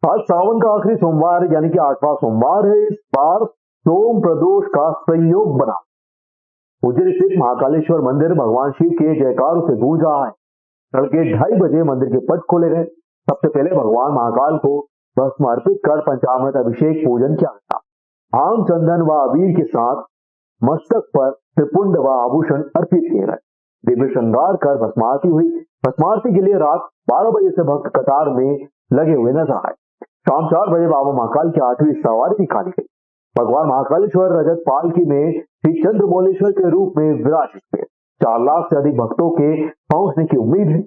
आज सावन का आखिरी सोमवार यानी कि 8वां सोमवार है। इस बार सोम प्रदोष का संयोग बना। उज्जैन स्थित महाकालेश्वर मंदिर भगवान शिव के जयकारों से गूंज रहा है। तड़के 2:30 बजे मंदिर के पट खोले गए। सबसे पहले भगवान महाकाल को भस्म अर्पित कर पंचामृत अभिषेक पूजन किया गया। आम चंदन व अबीर के साथ मस्तक पर त्रिपुंड व आभूषण अर्पित किए गए। दिव्य श्रृंगार कर भस्मारती हुई। भस्मारती के लिए रात 12 बजे से भक्त कतार में लगे हुए नजर आए। शाम 4 बजे बाबा महाकाल की 8वीं सवारी निकाली गई। भगवान महाकालेश्वर रजत पालकी में श्री चंद्रमौलेश्वर के रूप में विराजित हुए। 4 लाख से अधिक भक्तों के पहुंचने की उम्मीद है।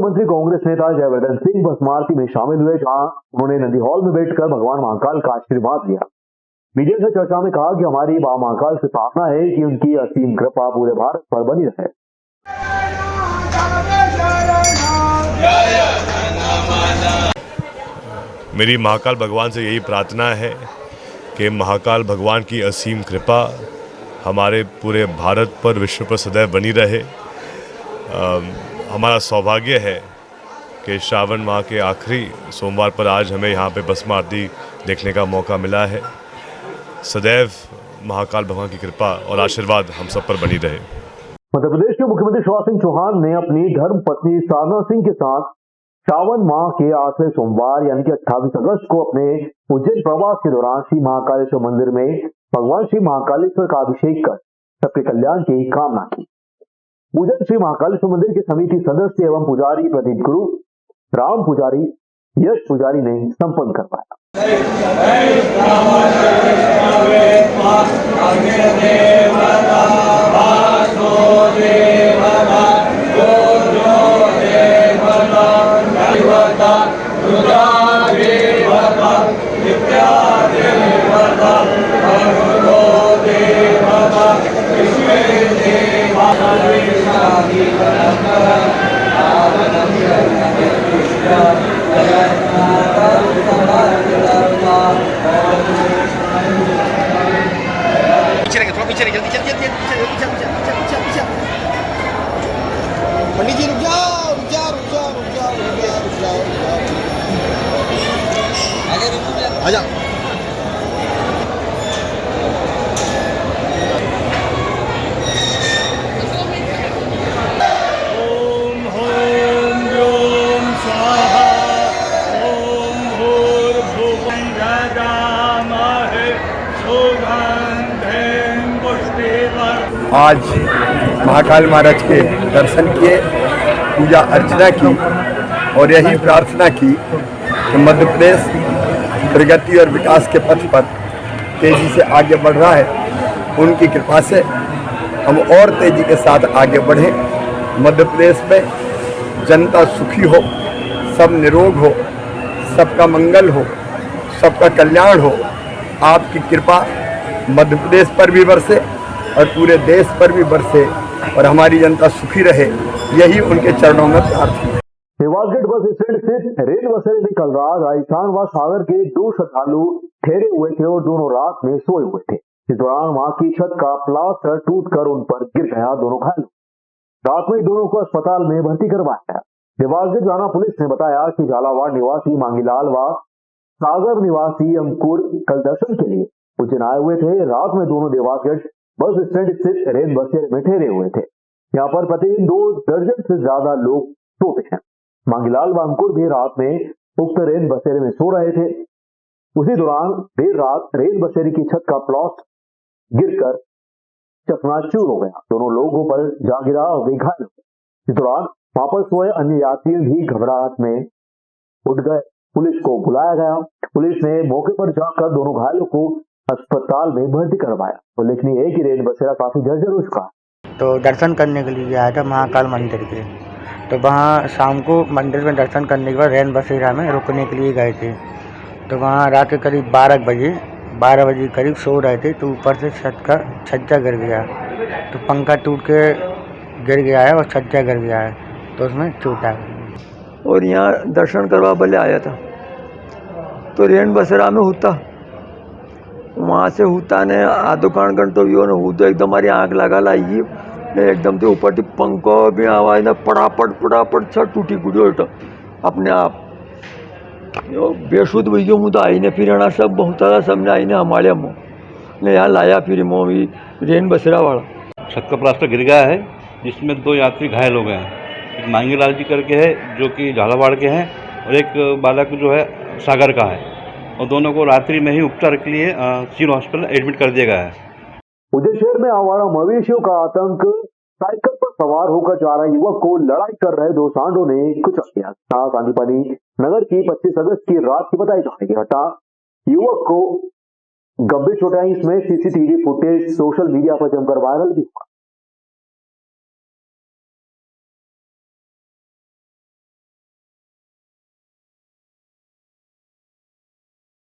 मंत्री कांग्रेस नेता जयवर्धन सिंह भस्मारती में शामिल हुए, जहां उन्होंने नंदी हॉल में बैठकर भगवान महाकाल का आशीर्वाद लिया। मीडिया से चर्चा में कहा कि हमारी बाबा महाकाल से प्रार्थना है कि उनकी असीम कृपा पूरे भारत पर बनी रहे। मेरी महाकाल भगवान से यही प्रार्थना है कि महाकाल भगवान की असीम कृपा हमारे पूरे भारत पर, विश्व पर सदैव बनी रहे। हमारा सौभाग्य है कि श्रावण माह के आखिरी सोमवार पर आज हमें यहाँ पे भस्म आरती देखने का मौका मिला है। सदैव महाकाल भगवान की कृपा और आशीर्वाद हम सब पर बनी रहे। मध्य प्रदेश के मुख्यमंत्री शिवराज सिंह चौहान ने अपनी धर्म पत्नी साधना सिंह के साथ श्रावण माह के 8वें सोमवार यानी कि 28 अगस्त को अपने उज्जैन प्रवास के दौरान श्री महाकालेश्वर मंदिर में भगवान श्री महाकालेश्वर का अभिषेक कर सबके कल्याण की कामना की। पूजन श्री महाकालेश्वर मंदिर के समिति सदस्य एवं पुजारी प्रदीप गुरु, राम पुजारी, यश पुजारी ने संपन्न करवाया। पंडित जी रुक जाओ, रुक जाओ, रुक जाओ, रुक जाओ, रुक जाओ, रुक जाओ, रुक जाओ। आगे आ जाओ। ओम ह्रीं ह्रीं स्वाहा ओम भूर्भुवं ददामहे सुगन्धिं पुष्टिवर्धनम्। आज महाकाल महाराज के दर्शन किए, पूजा अर्चना की और यही प्रार्थना की कि मध्य प्रदेश प्रगति और विकास के पथ पर तेजी से आगे बढ़ रहा है। उनकी कृपा से हम और तेजी के साथ आगे बढ़ें। मध्य प्रदेश में जनता सुखी हो, सब निरोग हो, सबका मंगल हो, सबका कल्याण हो। आपकी कृपा मध्य प्रदेश पर भी बरसे और पूरे देश पर भी बरसे और हमारी जनता सुखी रहे, यही उनके चरणों में प्रार्थना है। देवासगढ़ बस स्टैंड स्थित रेल बसेरे में कल रात राजस्थान व सागर के 2 श्रद्धालु ठहरे हुए थे और दोनों रात में सोए हुए थे। इस दौरान वहां की छत का प्लास्टर टूटकर उन पर गिर गया। दोनों घायल। रात में दोनों को अस्पताल में भर्ती करवाया गया। देवासगढ़ थाना पुलिस ने बताया कि झालावाड़ निवासी मांगीलाल व सागर निवासी अंकुर कल दर्शन के लिए उज्जैन आए हुए थे। रात में दोनों देवासगढ़ बस स्टैंड स्थित रेल बसेरे में ठहरे हुए थे। यहाँ पर प्रतिदिन 2 दर्जन से ज्यादा लोग सोते हैं। मांगीलाल व अंकुर भी रात में उक्त रेल बसेरे में सो रहे थे। उसी दौरान देर रात रेल बसेरे की छत का प्लॉट गिरकर चकनाचूर हो गया। दोनों लोगों पर जा गिरा और वे घायल हो गए। इस दौरान वहां पर सोए अन्य यात्री भी घबराहट में उठ गए। पुलिस को बुलाया गया। पुलिस ने मौके पर जाकर दोनों घायलों को अस्पताल में भर्ती करवाया। उल्लेखनीय है कि रेल बसेरा काफी जर्जर हो चुका है। तो दर्शन करने के लिए आया था महाकाल मंदिर के, तो वहाँ शाम को मंदिर में दर्शन करने के बाद रेल बसेरा में रुकने के लिए गए थे। तो वहाँ रात के करीब 12 बजे करीब सो रहे थे, तो ऊपर से छत का छज्जा गिर गया, तो पंखा टूट के गिर गया है और छज्जा गिर गया है, तो उसमें चोट आ गई। और यहाँ दर्शन करवा भले आया था, तो रेन बसेरा में होता वहाँ से होता ने आधो कान तो यो ने तो एकदम हमारी आँख लगा लाएगी ने एकदम से ऊपर थी पंखो भी आवाज ने पड़ापड़ छत टूटी फूटी उल्टा अपने आप यो बेशुद्ध भैया मुँह तो आई ने फिर आना सब बहुत सारा सबने आई ने हमारे मुँह ने यहाँ लाया फिर मुँह भी रेन बसेरा वाला। छत का प्लास्टर गिर गया है, जिसमें 2 यात्री घायल हो गए हैं। एक मांगीलाल जी करके है जो कि झालावाड़ के हैं, और एक बालक जो है सागर का है, और दोनों को रात्रि में ही उपचार के लिए सिविल हॉस्पिटल एडमिट कर दिया गया है। उज्जैन शहर में आवारा मवेशियों का आतंक। साइकिल पर सवार होकर जा रहे युवक को लड़ाई कर रहे 2 सांडों ने कुचल दिया। सांदीपनी नगर की 25 अगस्त की रात की बताई जाने की घटना। युवक को गंभीर चोटें आई। इसमें सीसीटीवी फुटेज सोशल मीडिया पर जमकर वायरल भी हुआ।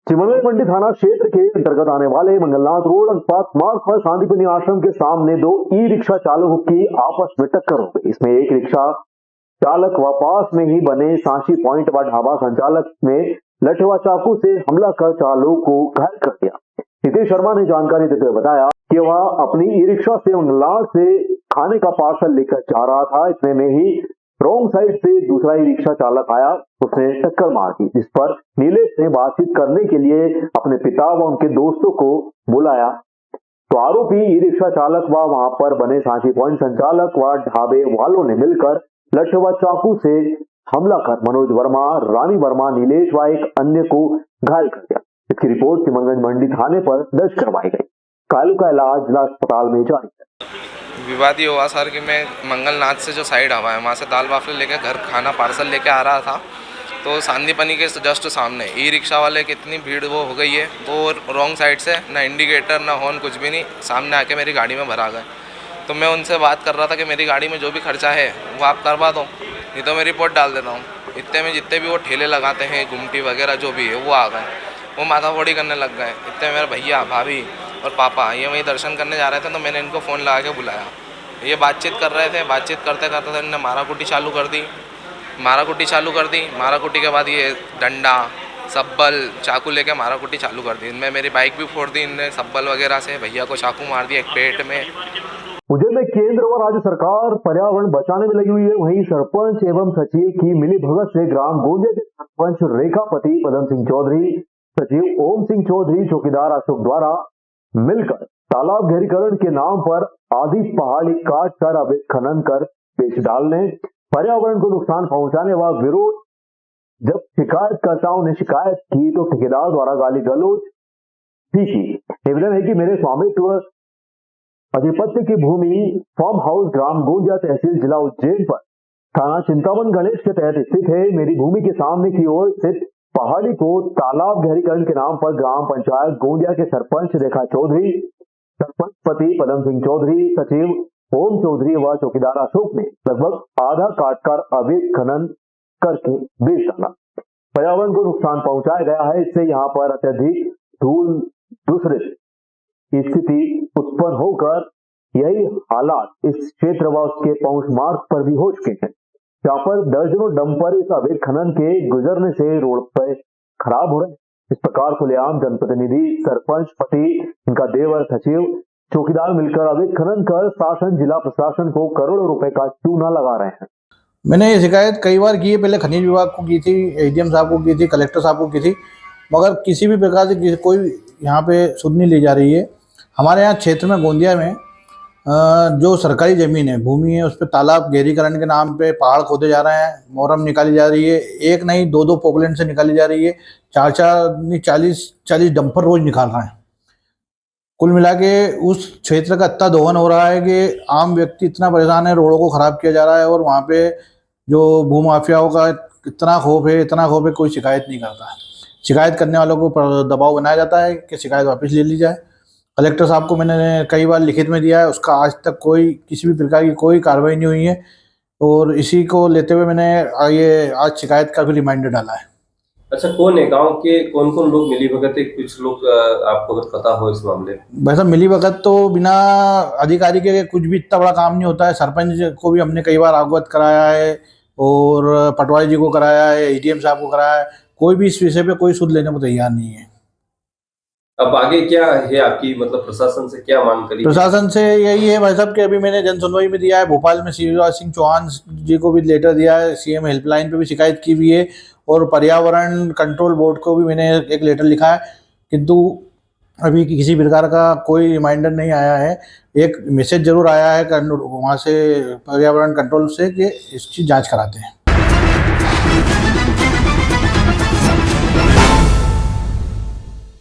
चिमनगढ़ मंडी थाना क्षेत्र के अंतर्गत आने वाले मंगलनाथ रोड अनुपात मार्ग पर सांदीपनी आश्रम के सामने 2 ई-रिक्शा चालकों की आपस में टक्कर हो गई। इसमें एक रिक्शा चालक व पास में ही बने सांची पॉइंट व ढाबा संचालक ने लठवा चाकू से हमला कर चालकों को घायल कर दिया। नीतीश शर्मा ने जानकारी देते हुए बताया कि वह अपनी ई-रिक्शा से मंगलनाथ से खाने का पार्सल लेकर जा रहा था। इतने में ही रॉन्ग साइड से दूसरा ही रिक्शा चालक आया, उसने टक्कर मार दी, जिस पर नीलेश ने बातचीत करने के लिए अपने पिता व उनके दोस्तों को बुलाया। तो आरोपी ई रिक्शा चालक व वहां पर बने सांची पॉइंट संचालक व ढाबे वालों ने मिलकर लठ व चाकू से हमला कर मनोज वर्मा, रानी वर्मा, नीलेश व एक अन्य को घायल कर दिया। इसकी रिपोर्ट चिमनगंज मंडी थाने पर दर्ज करवाई गई। घायलों का इलाज जिला अस्पताल में जारी है। विवाद ये हुआ सर कि मैं मंगलनाथ से जो साइड हवा है वहाँ से दाल बाफले लेकर घर खाना पार्सल लेके आ रहा था, तो सांदीपनी के जस्ट सामने ई रिक्शा वाले की इतनी भीड़ वो हो गई है, वो रॉन्ग साइड से ना इंडिकेटर ना हॉर्न कुछ भी नहीं, सामने आके मेरी गाड़ी में भरा गए। तो मैं उनसे बात कर रहा था कि मेरी गाड़ी में जो भी खर्चा है वो आप करवा दो, नहीं तो मैं रिपोर्ट डाल देता हूँ। इतने में जितने भी वो ठेले लगाते हैं गुमटी वगैरह जो भी है वो आ गए, वो माथाफोड़ी करने लग गए। इतने मेरे भैया, भाभी और पापा ये वहीं दर्शन करने जा रहे थे, तो मैंने इनको फ़ोन लगा के बुलाया। ये बातचीत कर रहे थे, बातचीत करते करते इन्होंने माराकुटी चालू कर दी। माराकुटी के बाद ये डंडा, सब्बल, चाकू लेके माराकुटी चालू कर दी। इनमें मेरी बाइक भी फोड़ दी इनने सब्बल वगैरह से। भैया को चाकू मार दिया एक पेट में। उज्जैन में केंद्र व राज्य सरकार पर्यावरण बचाने में लगी हुई है। वहीं सरपंच एवं सचिव की मिली भगत से ग्राम गोंदिया के सरपंच रेखापति पदम सिंह चौधरी, सचिव ओम सिंह चौधरी, चौकीदार अशोक द्वारा मिलकर तालाब घेरीकरण के नाम पर आधी पहाड़ी काट कर अवैध खनन कर बेच डालने, पर्यावरण को नुकसान पहुंचाने व विरोध जब शिकायतकर्ताओं ने शिकायत की तो ठेकेदार द्वारा गाली गलौज भी की। निवेदन है कि मेरे स्वामित्व अधिपत्य की भूमि फार्म हाउस ग्राम गोंदिया तहसील जिला उज्जैन पर थाना चिंतामन गणेश के तहत स्थित है। मेरी भूमि के सामने की ओर स्थित पहाड़ी को तालाब घेरीकरण के नाम पर ग्राम पंचायत गोंदिया के सरपंच रेखा चौधरी, सरपंच पति पदम सिंह चौधरी, सचिव ओम चौधरी व चौकीदार अशोक ने लगभग आधा काटकर अवैध खनन करके बेच डाला। पर्यावरण को नुकसान पहुंचाया गया है। इससे यहाँ पर अत्यधिक धूल दूसरे स्थिति उत्पन्न होकर यही हालात इस क्षेत्र व उसके पहुंच मार्ग पर भी हो चुके हैं। यहाँ पर दर्जनों डंपर इस अवैध खनन के गुजरने से रोड पर खराब हो रहे हैं। इस प्रकार खुलेआम जनप्रतिनिधि, सरपंच पति, इनका देवर, सचिव, चौकीदार मिलकर अवैध खनन कर शासन, जिला प्रशासन को करोड़ों रुपए का चूना लगा रहे हैं। मैंने ये शिकायत कई बार की है, पहले खनिज विभाग को की थी, एडीएम साहब को की थी, कलेक्टर साहब को की थी, मगर किसी भी प्रकार से कोई यहाँ पे सुध नहीं ली जा रही है। हमारे यहाँ क्षेत्र में गोंदिया में जो सरकारी ज़मीन है, भूमि है, उस पे तालाब गहरीकरण के नाम पे पहाड़ खोदे जा रहे हैं, मोरम निकाली जा रही है, एक नहीं दो दो पोकलैंड से निकाली जा रही है, 40 डंपर रोज निकाल रहे हैं। कुल मिला के उस क्षेत्र का इतना दोहन हो रहा है कि आम व्यक्ति इतना परेशान है, रोडों को ख़राब किया जा रहा है और वहाँ पे जो भूमाफियाओं का इतना खौफ है, कोई शिकायत नहीं करता है। शिकायत करने वालों को दबाव बनाया जाता है कि शिकायत वापस ले ली जाए। कलेक्टर साहब को मैंने कई बार लिखित में दिया है, उसका आज तक कोई किसी भी प्रकार की कोई कार्रवाई नहीं हुई है और इसी को लेते हुए मैंने ये आज शिकायत का भी रिमाइंडर डाला है। अच्छा, कौन है गांव के कौन कौन लोग मिली भगत है? कुछ लोग आपको अगर पता हो इस मामले में? वैसा मिली भगत तो बिना अधिकारी के कुछ भी इतना बड़ा काम नहीं होता है। सरपंच को भी हमने कई बार अवगत कराया है और पटवारी जी को कराया है, एडीएम साहब को कराया है, कोई भी इस विषय पे कोई सुध लेने को तैयार नहीं है। अब आगे क्या है आपकी, मतलब प्रशासन से क्या मांग करी? प्रशासन से यही है भाई साहब कि अभी मैंने जन सुनवाई में दिया है, भोपाल में शिवराज सिंह चौहान जी को भी लेटर दिया है, सीएम हेल्पलाइन पे भी शिकायत की हुई है और पर्यावरण कंट्रोल बोर्ड को भी मैंने एक लेटर लिखा है, किंतु अभी किसी प्रकार का कोई रिमाइंडर नहीं आया है। एक मैसेज जरूर आया है वहाँ से पर्यावरण कंट्रोल से कि इसकी जांच कराते हैं।